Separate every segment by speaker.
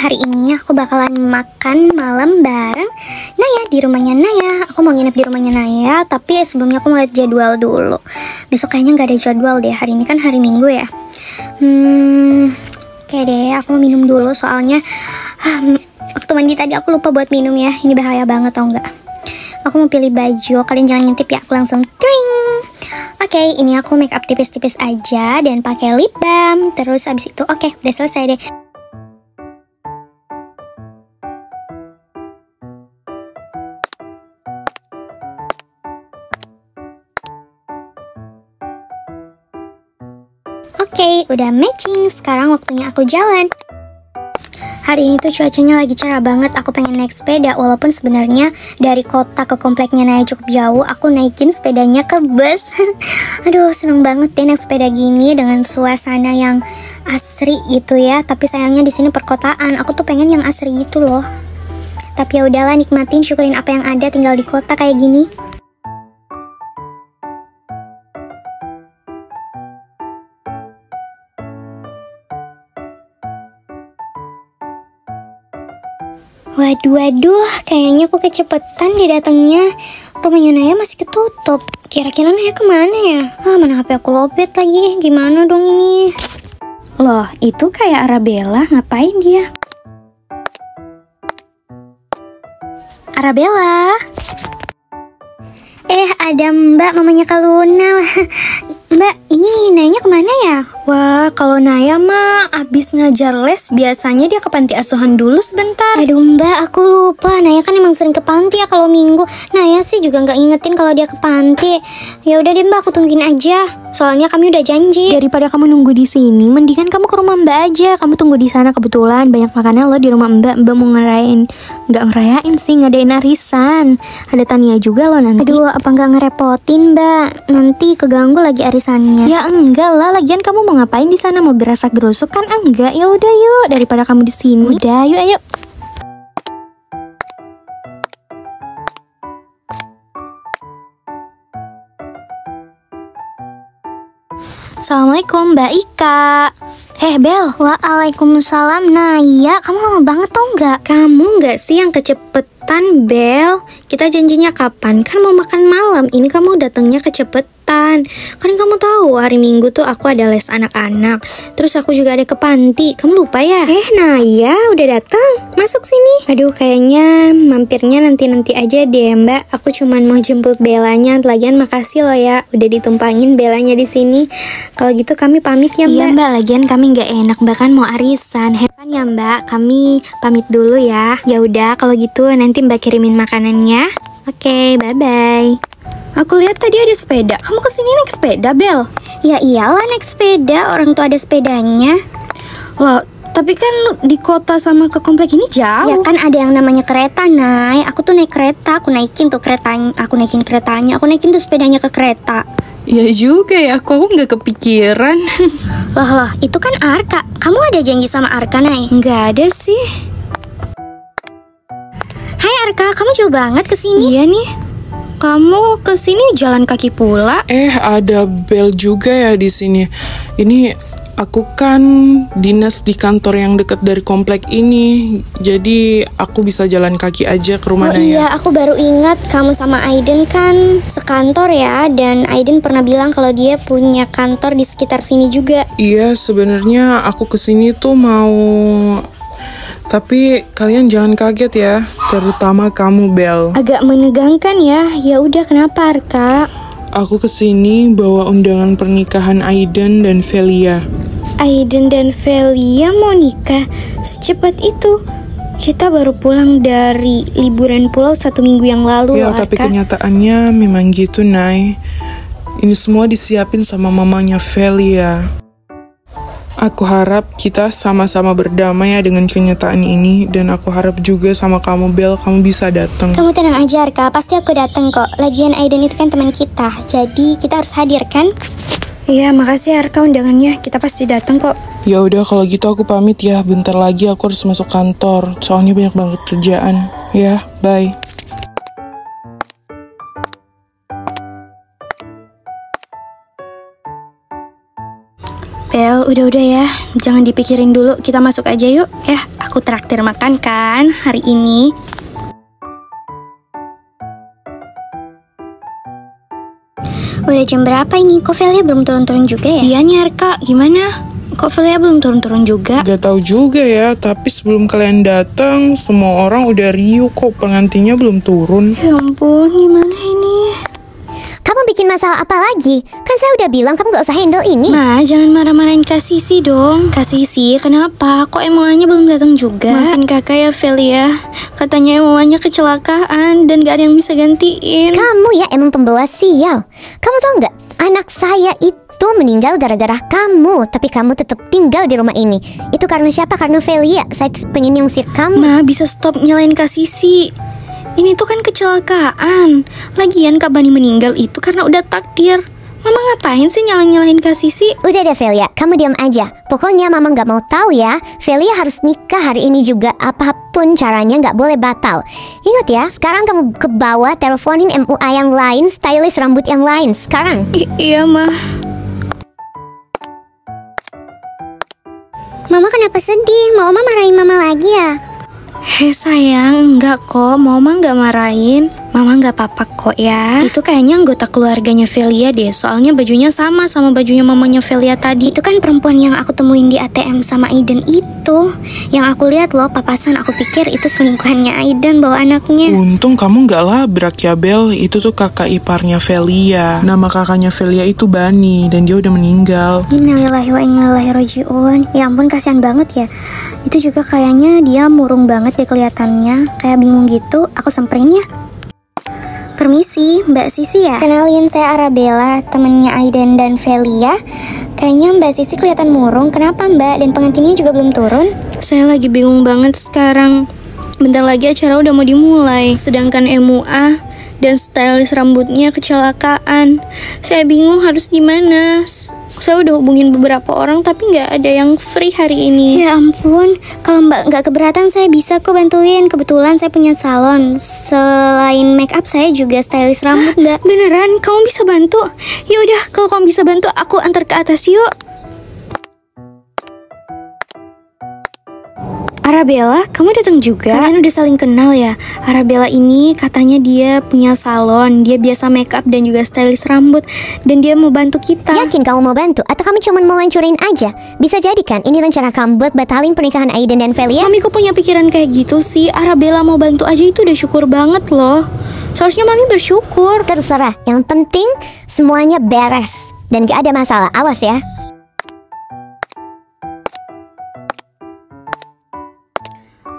Speaker 1: Hari ini aku bakalan makan malam bareng Naya di rumahnya Naya. Aku mau nginep di rumahnya Naya, tapi sebelumnya aku mau lihat jadwal dulu. Besok kayaknya nggak ada jadwal deh. Hari ini kan hari Minggu ya. Oke deh, aku mau minum dulu soalnya waktu mandi tadi aku lupa buat minum ya. Ini bahaya banget tau nggak? Aku mau pilih baju. Kalian jangan ngintip ya. Aku langsung tring. Oke, ini aku make up tipis-tipis aja dan pakai lip balm. Terus abis itu udah selesai deh. Oke, udah matching. Sekarang waktunya aku jalan. Hari ini tuh cuacanya lagi cerah banget. Aku pengen naik sepeda. Walaupun sebenarnya dari kota ke kompleknya Naya cukup jauh, aku naikin sepedanya ke bus. Aduh, seneng banget deh naik sepeda gini dengan suasana yang asri gitu ya. Tapi sayangnya di sini perkotaan. Aku tuh pengen yang asri gitu loh. Tapi ya udahlah, nikmatin, syukurin apa yang ada tinggal di kota kayak gini. Waduh, kayaknya aku kecepetan deh datangnya. Rumahnya Naya masih ketutup. Kira-kira Naya kemana ya? Mana HP aku lobet lagi. Gimana dong ini?
Speaker 2: Loh, itu kayak Arabella. Ngapain dia? Arabella?
Speaker 1: Ada Mbak, mamanya Kak Luna. Mbak, ini Nayanya kemana ya?
Speaker 2: Wah, kalau Naya mah abis ngajar les, biasanya dia ke panti asuhan dulu sebentar.
Speaker 1: Aduh Mbak, aku lupa. Naya kan emang sering ke panti ya kalau minggu. Naya sih juga nggak ingetin kalau dia ke panti. Ya udah deh Mbak, aku tungguin aja. Soalnya kami udah janji.
Speaker 2: Daripada kamu nunggu di sini, mendingan kamu ke rumah Mbak aja. Kamu tunggu di sana, kebetulan banyak makanan loh di rumah Mbak. Mbak mau nggak ngerayain sih, ngadain arisan. Ada Tania juga loh nanti.
Speaker 1: Aduh, apa nggak ngerepotin Mbak? Nanti keganggu lagi arisannya.
Speaker 2: Ya enggak lah, lagian kamu mau ngapain di sana? Mau gerasak-gerusuk kan? Enggak, ya udah yuk, daripada kamu di sini. Udah, yuk ayo. Assalamualaikum Mbak Ika. Bel.
Speaker 1: Waalaikumsalam Naya. Kamu lama banget tau nggak?
Speaker 2: Kamu nggak sih yang kecepetan, Bel? Kita janjinya kapan? Kan mau makan malam. Ini kamu datangnya kecepetan. Kan kamu tahu hari Minggu tuh aku ada les anak-anak. Terus aku juga ada ke panti. Kamu lupa ya? Naya udah datang. Masuk sini. Aduh, kayaknya mampirnya nanti-nanti aja deh, Mbak. Aku cuman mau jemput Belanya. Lagian makasih loh ya, udah ditumpangin Belanya di sini. Kalau gitu kami pamit ya, Mbak.
Speaker 1: Iya Mbak, lagian kami nggak enak, bahkan mau arisan.
Speaker 2: Hepan ya Mbak, kami pamit dulu ya. Ya udah, kalau gitu nanti Mbak kirimin makanannya. Oke, bye-bye. Aku lihat tadi ada sepeda. Kamu kesini naik sepeda, Bel?
Speaker 1: Ya iyalah naik sepeda, orang tuh ada sepedanya.
Speaker 2: Loh, tapi kan di kota sama ke komplek ini jauh.
Speaker 1: Ya kan ada yang namanya kereta, Nay. Aku tuh naik kereta, aku naikin tuh keretanya, aku naikin tuh sepedanya ke kereta.
Speaker 2: Ya juga ya, aku nggak kepikiran.
Speaker 1: Loh, itu kan Arka. Kamu ada janji sama Arka, Nay?
Speaker 2: Nggak ada sih.
Speaker 1: Hai Arka, kamu jauh banget kesini.
Speaker 2: Iya nih. Kamu kesini jalan kaki pula?
Speaker 3: Ada Bel juga ya di sini. Ini aku kan dinas di kantor yang dekat dari komplek ini. Jadi aku bisa jalan kaki aja ke rumah Naya.
Speaker 1: Iya, aku baru ingat kamu sama Aiden kan sekantor ya. Dan Aiden pernah bilang kalau dia punya kantor di sekitar sini juga.
Speaker 3: Iya, sebenarnya aku kesini tuh mau... Tapi kalian jangan kaget ya, terutama kamu Bel.
Speaker 2: Agak menegangkan ya. Ya udah, kenapa Arka?
Speaker 3: Aku kesini bawa undangan pernikahan Aiden dan Velia.
Speaker 2: Aiden dan Velia mau nikah secepat itu? Kita baru pulang dari liburan pulau 1 minggu yang lalu
Speaker 3: Ya,
Speaker 2: loh,
Speaker 3: tapi
Speaker 2: Arka.
Speaker 3: kenyataannya memang gitu, Nay. Ini semua disiapin sama mamanya Velia. Aku harap kita sama-sama berdamai ya dengan kenyataan ini. Dan aku harap juga sama kamu, Bel, kamu bisa datang.
Speaker 1: Kamu tenang aja, Arka. Pasti aku datang kok. Lagian Aiden itu kan teman kita. Jadi kita harus hadir kan?
Speaker 2: Iya, makasih Arka undangannya. Kita pasti datang kok.
Speaker 3: Ya udah, kalau gitu aku pamit ya. Bentar lagi aku harus masuk kantor. Soalnya banyak banget kerjaan. Ya, bye.
Speaker 2: Bel, udah ya. Jangan dipikirin dulu. Kita masuk aja yuk. Ya, aku traktir makan kan hari ini.
Speaker 1: Udah jam berapa ini? Kok Velia belum turun-turun juga ya?
Speaker 2: Iya nih Arka, gimana? Kok Velia belum turun-turun juga?
Speaker 3: Gak tahu juga ya, tapi sebelum kalian datang, semua orang udah riuh kok, pengantinnya belum turun.
Speaker 2: Ya ampun, gimana ini?
Speaker 4: Kamu bikin masalah apa lagi? Kan saya udah bilang kamu gak usah handle ini.
Speaker 2: Ma, jangan marah-marahin Kak Sisi dong. Kak Sisi, kenapa? Kok emoannya belum datang juga? Maafin kakak ya, Velia. Katanya emoannya kecelakaan dan gak ada yang bisa gantiin.
Speaker 4: Kamu ya emang pembawa sial. Kamu tau gak? Anak saya itu meninggal gara-gara kamu. Tapi kamu tetap tinggal di rumah ini. Itu karena siapa? Karena Velia. Saya pengen nyungsir kamu.
Speaker 2: Ma, bisa stop nyalain Kak Sisi. Ini tuh kan kecelakaan. Lagian Kak Bani meninggal itu karena udah takdir. Mama ngapain sih nyalain Kak Sisi?
Speaker 4: Udah deh Velia, kamu diam aja. Pokoknya mama gak mau tahu ya. Velia harus nikah hari ini juga. Apapun caranya gak boleh batal. Ingat ya, sekarang kamu ke bawah teleponin MUA yang lain, stylist rambut yang lain. Sekarang.
Speaker 2: Iya, Ma.
Speaker 1: Mama kenapa sedih? Mau Mama marahin Mama lagi ya?
Speaker 2: Hei sayang, enggak kok, Mama enggak marahin. Mama enggak apa-apa kok ya. Itu kayaknya anggota keluarganya Velia deh. Soalnya bajunya sama bajunya mamanya Velia tadi.
Speaker 1: Itu kan perempuan yang aku temuin di ATM sama Aiden itu. Yang aku lihat loh, papasan. Aku pikir itu selingkuhannya Aiden bawa anaknya.
Speaker 3: Untung kamu gak labrak ya, Bel. Itu tuh kakak iparnya Velia. Nama kakaknya Velia itu Bani, dan dia udah meninggal.
Speaker 1: Innalillahi wa inna ilaihi raji'un. Ya ampun, kasihan banget ya. Itu juga kayaknya dia murung banget deh kelihatannya. Kayak bingung gitu. Aku samperin ya. Permisi, Mbak Sisi ya? Kenalin, saya Arabella, temennya Aiden dan Velia. Kayaknya Mbak Sisi kelihatan murung. Kenapa Mbak? Dan pengantinnya juga belum turun?
Speaker 2: Saya lagi bingung banget sekarang. Bentar lagi acara udah mau dimulai. Sedangkan MUA dan stylist rambutnya kecelakaan. Saya bingung harus gimana. Saya udah hubungin beberapa orang tapi nggak ada yang free hari ini.
Speaker 1: Ya ampun, kalau Mbak nggak keberatan saya bisa kok bantuin. Kebetulan saya punya salon. Selain make up saya juga stylist rambut Mbak.
Speaker 2: Beneran? Kamu bisa bantu? Ya udah, kalau kamu bisa bantu aku antar ke atas yuk. Arabella, kamu datang juga? Kalian udah saling kenal ya? Arabella ini katanya dia punya salon, dia biasa make up dan juga stylist rambut, dan dia mau bantu kita.
Speaker 4: Yakin kamu mau bantu? Atau kamu cuma mau ngancurin aja? Bisa jadi kan ini rencana kamu buat batalin pernikahan Aiden dan Velia?
Speaker 2: Mami kok punya pikiran kayak gitu sih? Arabella mau bantu aja itu udah syukur banget loh. Seharusnya Mami bersyukur.
Speaker 4: Terserah, yang penting semuanya beres dan gak ada masalah. Awas ya.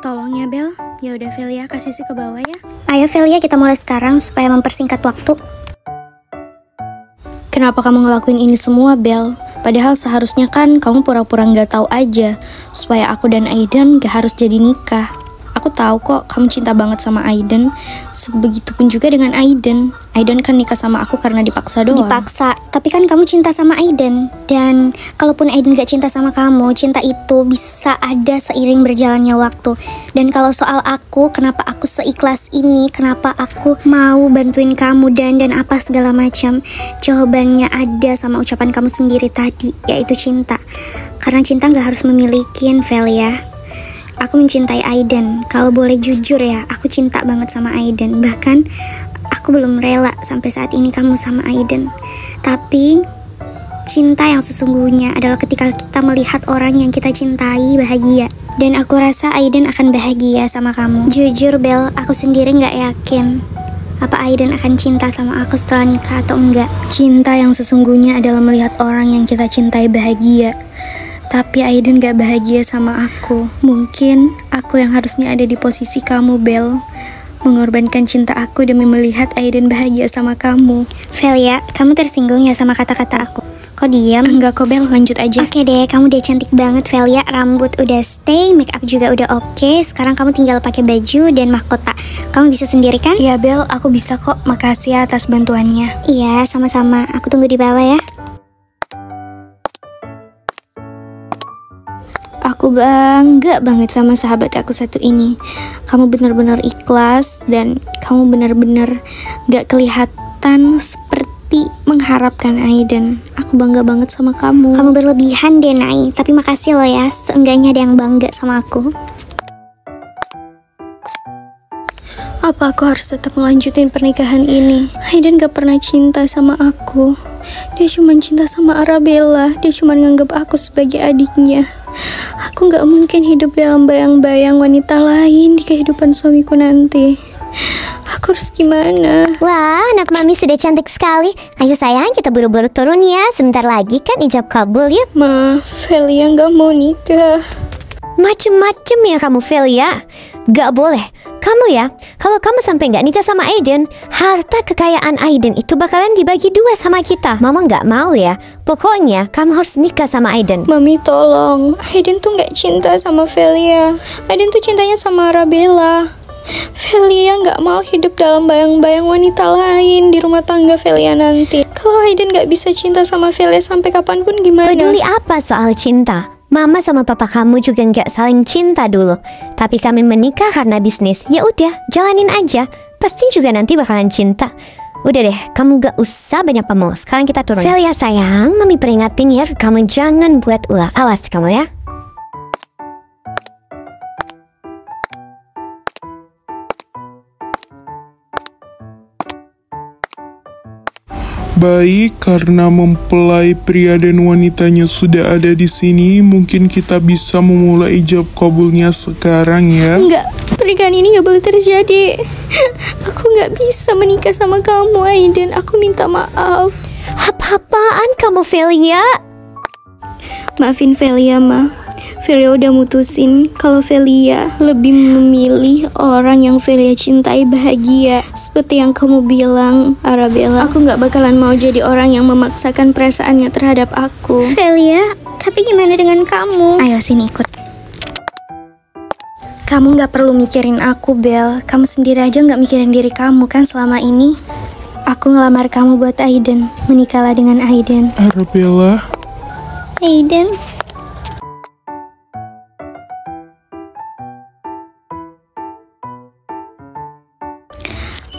Speaker 2: Tolong ya Bel. Ya udah Velia, kasih sih ke bawah ya.
Speaker 1: Ayo Velia, kita mulai sekarang supaya mempersingkat waktu.
Speaker 2: Kenapa kamu ngelakuin ini semua, Bel? Padahal seharusnya kan kamu pura-pura nggak tahu aja, supaya aku dan Aiden gak harus jadi nikah. Aku tahu kok kamu cinta banget sama Aiden. Sebegitupun juga dengan Aiden. Aiden kan nikah sama aku karena dipaksa doang.
Speaker 1: Dipaksa, tapi kan kamu cinta sama Aiden. Dan kalaupun Aiden gak cinta sama kamu, cinta itu bisa ada seiring berjalannya waktu. Dan kalau soal aku, kenapa aku seikhlas ini, kenapa aku mau bantuin kamu dan apa segala macam, jawabannya ada sama ucapan kamu sendiri tadi, yaitu cinta. Karena cinta gak harus memiliki, Velia. Aku mencintai Aiden. Kalau boleh jujur ya, aku cinta banget sama Aiden. Bahkan aku belum rela sampai saat ini kamu sama Aiden. Tapi cinta yang sesungguhnya adalah ketika kita melihat orang yang kita cintai bahagia. Dan aku rasa Aiden akan bahagia sama kamu. Jujur Bel, aku sendiri gak yakin apa Aiden akan cinta sama aku setelah nikah atau enggak.
Speaker 2: Cinta yang sesungguhnya adalah melihat orang yang kita cintai bahagia. Tapi Aiden gak bahagia sama aku. Mungkin aku yang harusnya ada di posisi kamu, Bel. Mengorbankan cinta aku demi melihat Aiden bahagia sama kamu.
Speaker 1: Velia, kamu tersinggung ya sama kata-kata aku? Kok diam?
Speaker 2: Enggak kok, Bel, lanjut aja.
Speaker 1: Oke deh, kamu udah cantik banget Velia. Rambut udah stay, make up juga udah oke. Sekarang kamu tinggal pakai baju dan mahkota. Kamu bisa sendiri kan?
Speaker 2: Iya, Bel, aku bisa kok. Makasih ya atas bantuannya.
Speaker 1: Iya, sama-sama. Aku tunggu di bawah ya.
Speaker 2: Aku bangga banget sama sahabat aku satu ini. Kamu benar-benar ikhlas dan kamu benar-benar gak kelihatan seperti mengharapkan Aiden. Aku bangga banget sama kamu.
Speaker 1: Kamu berlebihan deh, Nay. Tapi makasih loh ya, seenggaknya ada yang bangga sama aku.
Speaker 2: Apa aku harus tetap melanjutin pernikahan ini? Aiden gak pernah cinta sama aku. Dia cuma cinta sama Arabella. Dia cuma nganggap aku sebagai adiknya. Aku gak mungkin hidup dalam bayang-bayang wanita lain di kehidupan suamiku nanti. Aku harus gimana?
Speaker 4: Wah, anak mami sudah cantik sekali. Ayo sayang, kita buru-buru turun ya. Sebentar lagi kan ijab kabul ya.
Speaker 2: Ma, Velia gak mau nikah.
Speaker 4: Macem-macem ya kamu, Velia. Gak boleh. Kamu ya, kalau kamu sampai gak nikah sama Aiden, harta kekayaan Aiden itu bakalan dibagi dua sama kita. Mama gak mau ya. Pokoknya kamu harus nikah sama Aiden.
Speaker 2: Mami tolong, Aiden tuh gak cinta sama Velia. Aiden tuh cintanya sama Arabella. Velia gak mau hidup dalam bayang-bayang wanita lain di rumah tangga Velia nanti. Kalau Aiden gak bisa cinta sama Velia sampai kapanpun gimana?
Speaker 4: Peduli apa soal cinta? Mama sama papa kamu juga nggak saling cinta dulu. Tapi kami menikah karena bisnis. Ya udah, jalanin aja. Pasti juga nanti bakalan cinta. Udah deh, kamu gak usah banyak ngomong. Sekarang kita turun. Velia sayang, mami peringatin ya, kamu jangan buat ulah. Awas kamu ya.
Speaker 3: Baik, karena mempelai pria dan wanitanya sudah ada di sini, mungkin kita bisa memulai ijab kabulnya sekarang ya.
Speaker 2: Enggak, pernikahan ini gak boleh terjadi. Aku gak bisa menikah sama kamu, Aiden. Aku minta maaf.
Speaker 4: Apa-apaan kamu, Velia?
Speaker 2: Maafin Velia, Ma. Velia udah mutusin kalau Velia lebih memilih orang yang Velia cintai bahagia. Seperti yang kamu bilang, Arabella, aku gak bakalan mau jadi orang yang memaksakan perasaannya terhadap aku.
Speaker 1: Velia, tapi gimana dengan kamu?
Speaker 2: Ayo sini ikut. Kamu gak perlu mikirin aku, Bel. Kamu sendiri aja gak mikirin diri kamu kan selama ini. Aku ngelamar kamu buat Aiden. Menikahlah dengan Aiden.
Speaker 3: Arabella.
Speaker 1: Aiden.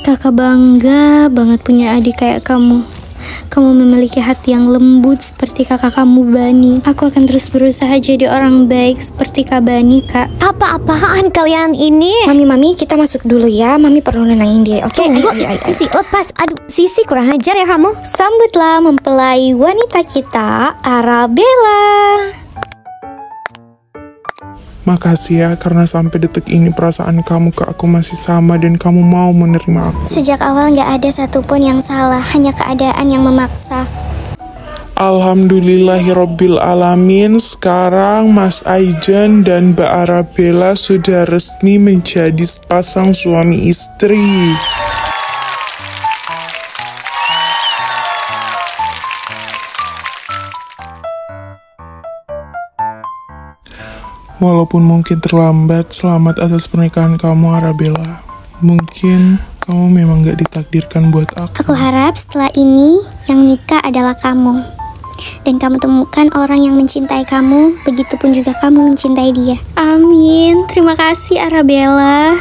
Speaker 2: Kakak bangga banget punya adik kayak kamu. Kamu memiliki hati yang lembut seperti kakak kamu, Bani. Aku akan terus berusaha jadi orang baik seperti Kak Bani, Kak.
Speaker 4: Apa-apaan kalian ini?
Speaker 2: Mami, kita masuk dulu ya. Mami perlu nenangin dia, oke?
Speaker 4: Tunggu, Sisi, lepas. Aduh, Sisi kurang ajar ya kamu.
Speaker 2: Sambutlah mempelai wanita kita, Arabella.
Speaker 3: Makasih ya, karena sampai detik ini perasaan kamu ke aku masih sama dan kamu mau menerima aku.
Speaker 1: Sejak awal gak ada satupun yang salah, hanya keadaan yang memaksa.
Speaker 3: Alhamdulillahirabbil alamin. Sekarang Mas Aiden dan Mbak Arabella sudah resmi menjadi sepasang suami istri. Walaupun mungkin terlambat, selamat atas pernikahan kamu, Arabella. Mungkin kamu memang gak ditakdirkan buat aku.
Speaker 1: Aku harap setelah ini yang nikah adalah kamu. Dan kamu temukan orang yang mencintai kamu, begitupun juga kamu mencintai dia.
Speaker 2: Amin. Terima kasih, Arabella.